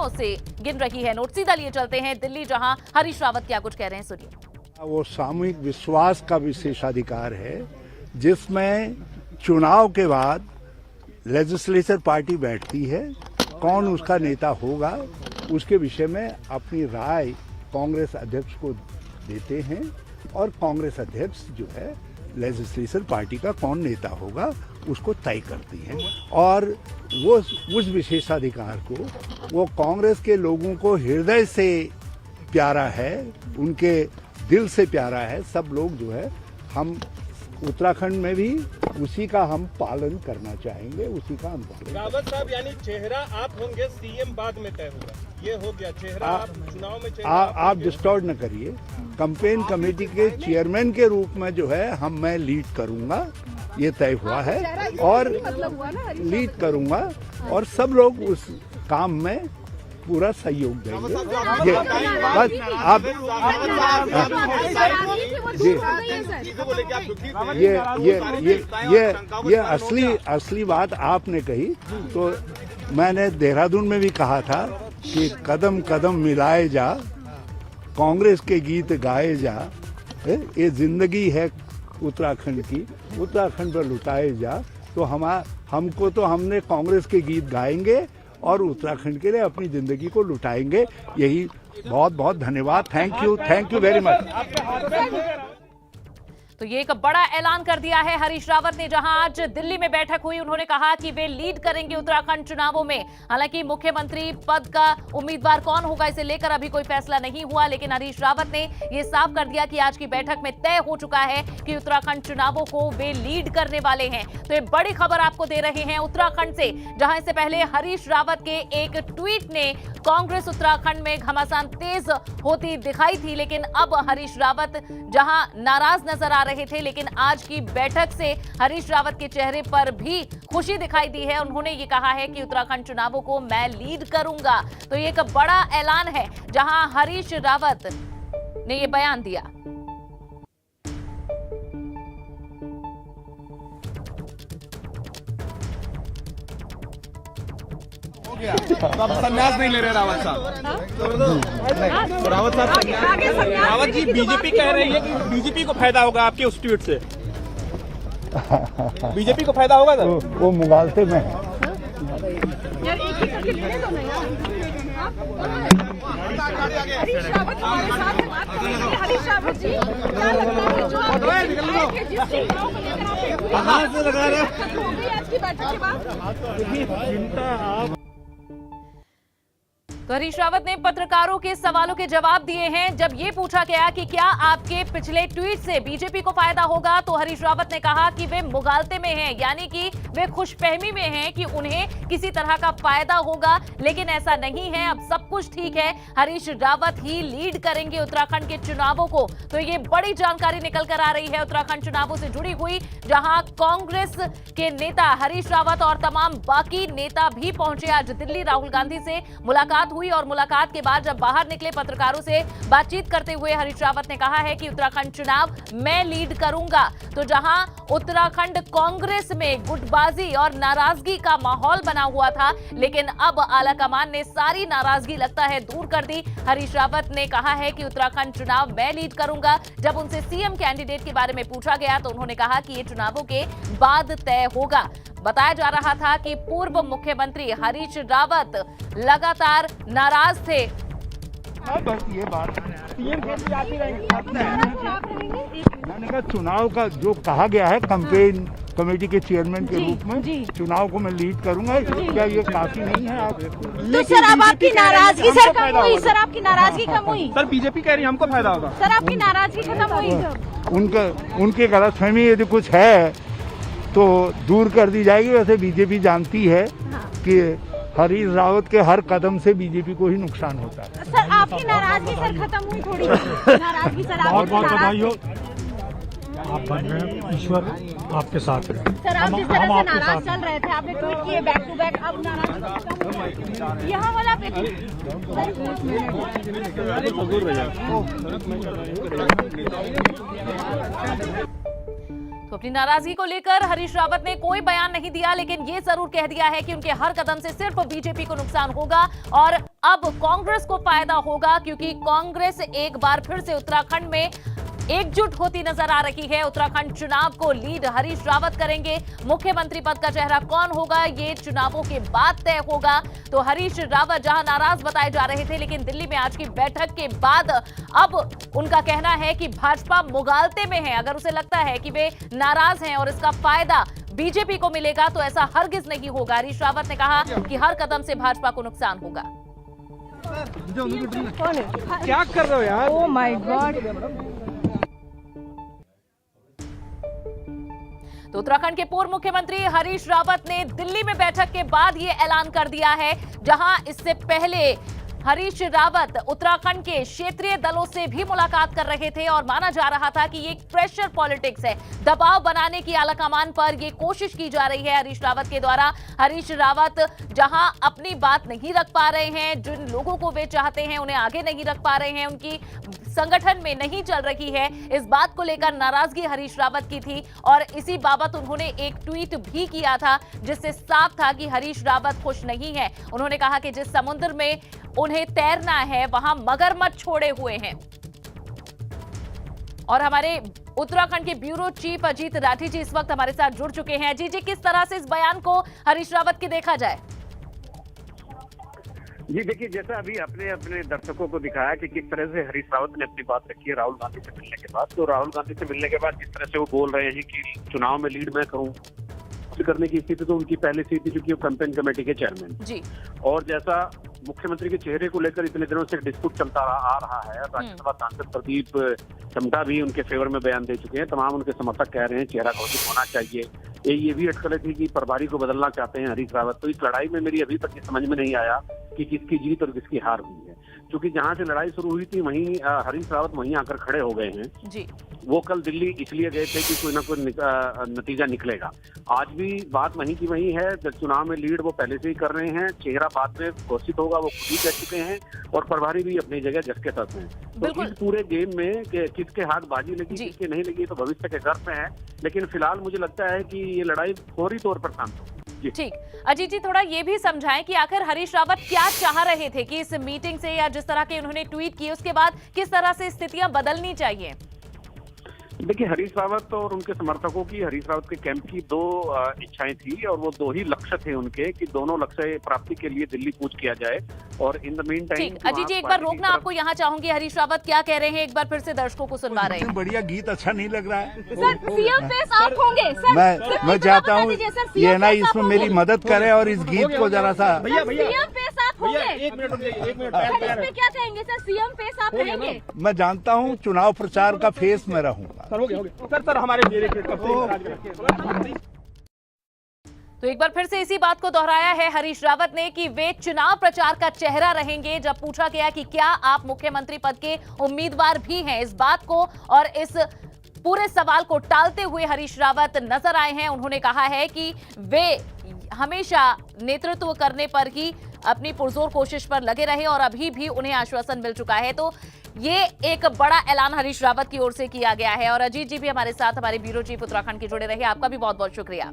दिनों से गिन रही है नोट। सीधा लिए चलते हैं दिल्ली, जहां हरीश रावत क्या कुछ कह रहे हैं, सुनिए। वो सामूहिक विश्वास का विशेषाधिकार है, जिसमें चुनाव के बाद लेजिस्लेचर पार्टी बैठती है, कौन उसका नेता होगा उसके विषय में अपनी राय कांग्रेस अध्यक्ष को देते हैं, और कांग्रेस अध्यक्ष जो है लेजिस्लेचर पार्टी का कौन नेता होगा उसको तय करती हैं। और वो उस विशेषाधिकार को वो कांग्रेस के लोगों को हृदय से प्यारा है, उनके दिल से प्यारा है। सब लोग जो है, हम उत्तराखंड में भी उसी का हम पालन करना चाहेंगे, उसी का हम पालन। रावत साहब, यानी चेहरा आप होंगे, सीएम बाद में तय होगा, ये हो गया चेहरा। आप चुनाव में आप डिस्टर्ब न करिए। कैंपेन कमेटी के चेयरमैन के रूप में जो है मैं लीड करूंगा, ये तय हुआ है, और लीड करूंगा, और सब लोग उस काम में पूरा सहयोग देंगे। ये बस आप ये असली बात आपने कही। तो मैंने देहरादून में भी कहा था कि कदम कदम मिलाए जा, कांग्रेस के गीत गाए जा, ये जिंदगी है उत्तराखंड की, उत्तराखंड पर लुटाए जा। तो हमको तो हमने कांग्रेस के गीत गाएंगे और उत्तराखंड के लिए अपनी जिंदगी को लुटाएंगे। यही बहुत बहुत धन्यवाद। Thank you very much. तो ये एक बड़ा ऐलान कर दिया है हरीश रावत ने, जहां आज दिल्ली में बैठक हुई। उन्होंने कहा कि वे लीड करेंगे उत्तराखंड चुनावों में। हालांकि मुख्यमंत्री पद का उम्मीदवार कौन होगा, इसे लेकर अभी कोई फैसला नहीं हुआ, लेकिन हरीश रावत ने यह साफ कर दिया कि आज की बैठक में तय हो चुका है कि उत्तराखंड चुनावों को वे लीड करने वाले हैं। तो ये बड़ी खबर आपको दे रहे हैं उत्तराखंड से, जहां इससे पहले हरीश रावत के एक ट्वीट ने कांग्रेस उत्तराखंड में घमासान तेज होती दिखाई थी। लेकिन अब हरीश रावत जहां नाराज नजर आ रहे थे, लेकिन आज की बैठक से हरीश रावत के चेहरे पर भी खुशी दिखाई दी है। उन्होंने ये कहा है कि उत्तराखंड चुनावों को मैं लीड करूंगा। तो ये एक बड़ा ऐलान है, जहां हरीश रावत ने ये बयान दिया। तो आप संन्यास नहीं ले रहे रावत साहब? रावत साहब, रावत जी, बीजेपी कह रही है कि बीजेपी को फायदा होगा आपके उस ट्वीट से। बीजेपी को फायदा होगा सर? वो मुगालते में है। यार एक ही करके लेने दो ना यार। हरीश रावत हमारे साथ है, बात करेंगे। हरीश रावत जी, क्या लगता है जो आप जिस चिंताओं को लेकर आप कहाँ से लगा रहे हैं आज की बैठक के बाद? चिंता आप तो हरीश रावत ने पत्रकारों के सवालों के जवाब दिए हैं। जब ये पूछा गया कि क्या आपके पिछले ट्वीट से बीजेपी को फायदा होगा, तो हरीश रावत ने कहा कि वे मुगालते में हैं, यानी कि वे खुशफहमी में हैं कि उन्हें किसी तरह का फायदा होगा। लेकिन ऐसा नहीं है, अब सब कुछ ठीक है। हरीश रावत ही लीड करेंगे उत्तराखंड के चुनावों को। तो ये बड़ी जानकारी निकल कर आ रही है उत्तराखंड चुनावों से जुड़ी हुई, जहां कांग्रेस के नेता हरीश रावत और तमाम बाकी नेता भी पहुंचे आज दिल्ली। राहुल गांधी से मुलाकात हुई, और मुलाकात के बाद जब बाहर निकले पत्रकारों से बातचीत करते हुए हरीश रावत ने कहा है कि उत्तराखंड चुनाव मैं लीड करूंगा। तो जहां उत्तराखंड कांग्रेस में गुटबाजी और नाराजगी का माहौल बना हुआ था, लेकिन अब आलाकमान ने सारी नाराजगी लगता है दूर कर दी। हरीश रावत ने कहा है कि उत्तराखंड चुनाव मैं लीड करूंगा। जब उनसे सीएम कैंडिडेट के बारे में पूछा गया, तो उन्होंने कहा कि ये चुनावों के बाद तय होगा। बताया जा रहा था कि पूर्व मुख्यमंत्री हरीश रावत लगातार नाराज थे। बस ये बात मैंने कहा, चुनाव का जो कहा गया है कैंपेन कमेटी के चेयरमैन के रूप में, चुनाव को मैं लीड करूंगा, क्या ये काफी नहीं है? आप तो सर, अब आपकी नाराजगी सर कम हुई? सर, आपकी नाराजगी कम हुई? सर, बीजेपी कह रही है हमको फायदा होगा। सर, आपकी नाराजगी खत्म हुई? उनकी गलतफहमी यदि कुछ है तो दूर कर दी जाएगी। वैसे बीजेपी जानती है कि हरीश रावत के हर कदम से बीजेपी को ही नुकसान होता है। सर, आपकी नाराजगी सर खत्म हुई थोड़ी? नाराजगी सर, बहुत बहुत बधाई हो, आप बन रहे हैं, ईश्वर आपके साथ है। सर, आप जिस तरह से नाराज चल रहे थे, आपने ट्वीट किए बैक टू बैक, अब नाराज यहाँ वाला तो तो अपनी नाराजगी को लेकर हरीश रावत ने कोई बयान नहीं दिया, लेकिन ये जरूर कह दिया है कि उनके हर कदम से सिर्फ बीजेपी को नुकसान होगा और अब कांग्रेस को फायदा होगा, क्योंकि कांग्रेस एक बार फिर से उत्तराखंड में एकजुट होती नजर आ रही है। उत्तराखंड चुनाव को लीड हरीश रावत करेंगे। मुख्यमंत्री पद का चेहरा कौन होगा, ये चुनावों के बाद तय होगा। तो हरीश रावत जहां नाराज बताए जा रहे थे, लेकिन दिल्ली में आज की बैठक के बाद अब उनका कहना है कि भाजपा मुगालते में है। अगर उसे लगता है कि वे नाराज हैं और इसका फायदा बीजेपी को मिलेगा, तो ऐसा हरगिज नहीं होगा। हरीश रावत ने कहा कि हर कदम से भाजपा को नुकसान होगा। क्या कर रहे हो यार? Oh my God. तो उत्तराखंड के पूर्व मुख्यमंत्री हरीश रावत ने दिल्ली में बैठक के बाद ये ऐलान कर दिया है, जहां इससे पहले हरीश रावत उत्तराखंड के क्षेत्रीय दलों से भी मुलाकात कर रहे थे और माना जा रहा था कि ये एक प्रेशर पॉलिटिक्स है, दबाव बनाने की आलाकमान पर ये कोशिश की जा रही है हरीश रावत के द्वारा। हरीश रावत जहां अपनी बात नहीं रख पा रहे हैं, जिन लोगों को वे चाहते हैं उन्हें आगे नहीं रख पा रहे हैं, उनकी संगठन में नहीं चल रही है, इस बात को लेकर नाराजगी हरीश रावत की थी और इसी बाबत उन्होंने एक ट्वीट भी किया था, जिससे साफ था कि हरीश रावत खुश नहीं है। उन्होंने कहा कि जिस समुद्र में उन्हें तैरना है वहां मगरमच्छ छोड़े हुए हैं। और हमारे उत्तराखंड के ब्यूरो चीफ अजीत राठी जी इस वक्त हमारे साथ जुड़ चुके हैं। अजीत जी, किस तरह से इस बयान को हरीश रावत की देखा जाए? जी देखिए, जैसा अभी आपने अपने दर्शकों को दिखाया कि किस तरह से हरीश रावत ने अपनी बात रखी है राहुल गांधी से मिलने के बाद, तो राहुल गांधी से मिलने के बाद जिस तरह से वो बोल रहे हैं कि चुनाव में लीड मैं करूं करने की स्थिति, तो उनकी पहले से थी, चूंकि वो कैंपेन कमेटी के चेयरमैन जी। और जैसा मुख्यमंत्री के चेहरे को लेकर इतने दिनों से डिस्प्यूट चलता आ रहा है, राज्यसभा सांसद प्रदीप टमटा भी उनके फेवर में बयान दे चुके हैं। तमाम उनके समर्थक कह रहे हैं चेहरा घोषित होना चाहिए। ये भी अटकलें थी कि प्रभारी को बदलना चाहते हैं हरीश रावत। तो इस लड़ाई में मेरी अभी तक समझ में नहीं आया कि किसकी जीत और किसकी हार हुई है, क्योंकि जहां से लड़ाई शुरू हुई थी वहीं हरीश रावत वहीं आकर खड़े हो गए हैं जी। वो कल दिल्ली इसलिए गए थे कि कोई ना कोई नतीजा निकलेगा। आज भी बात वहीं की वहीं है। चुनाव में लीड वो पहले से ही कर रहे हैं, चेहरा बाद में घोषित होगा वो खुद ही कह चुके हैं, और प्रभारी भी अपनी जगह जस के तस हैं। तो इस पूरे गेम में किसके हाथ बाजी लगी किसके नहीं लगी तो भविष्य के घर पे है, लेकिन फिलहाल मुझे लगता है कि ये लड़ाई फौरी तौर पर शांत होगी। ठीक, अजीत जी थोड़ा ये भी समझाएं कि आखिर हरीश रावत क्या चाह रहे थे कि इस मीटिंग से या जिस तरह के उन्होंने ट्वीट किए उसके बाद किस तरह से स्थितियां बदलनी चाहिए? देखिए, हरीश रावत और उनके समर्थकों की, हरीश रावत के कैंप की दो इच्छाएं थी और वो दो ही लक्ष्य थे उनके कि दोनों लक्ष्य प्राप्ति के लिए दिल्ली कूच किया जाए। और इन द मीन टाइम ठीक, अजीत जी एक बार रोकना आपको यहाँ चाहूंगी। हरीश रावत क्या कह रहे हैं, एक बार फिर से दर्शकों को सुनवा रहे हैं। बढ़िया गीत अच्छा नहीं लग रहा है सर, सीएम फेस आप होंगे सर। मैं चाहता हूँ ये ना इसमें मेरी मदद करे और इस गीत को जरा सा सीएम फेस आप होंगे। एक मिनट इसमें क्या कहेंगे सर, सीएम फेस आप रहेंगे? मैं जानता हूँ चुनाव प्रचार का फेस मैं रहूंगा। सर हो गया सर हमारे तो एक बार फिर से इसी बात को दोहराया है हरीश रावत ने कि वे चुनाव प्रचार का चेहरा रहेंगे। जब पूछा गया कि क्या आप मुख्यमंत्री पद के उम्मीदवार भी हैं, इस बात को और इस पूरे सवाल को टालते हुए हरीश रावत नजर आए हैं। उन्होंने कहा है कि वे हमेशा नेतृत्व करने पर ही अपनी पुरजोर कोशिश पर लगे रहे और अभी भी उन्हें आश्वासन मिल चुका है। तो ये एक बड़ा ऐलान हरीश रावत की ओर से किया गया है। और अजीत जी भी हमारे साथ, हमारे ब्यूरो चीफ उत्तराखंड के जुड़े रहे, आपका भी बहुत बहुत शुक्रिया।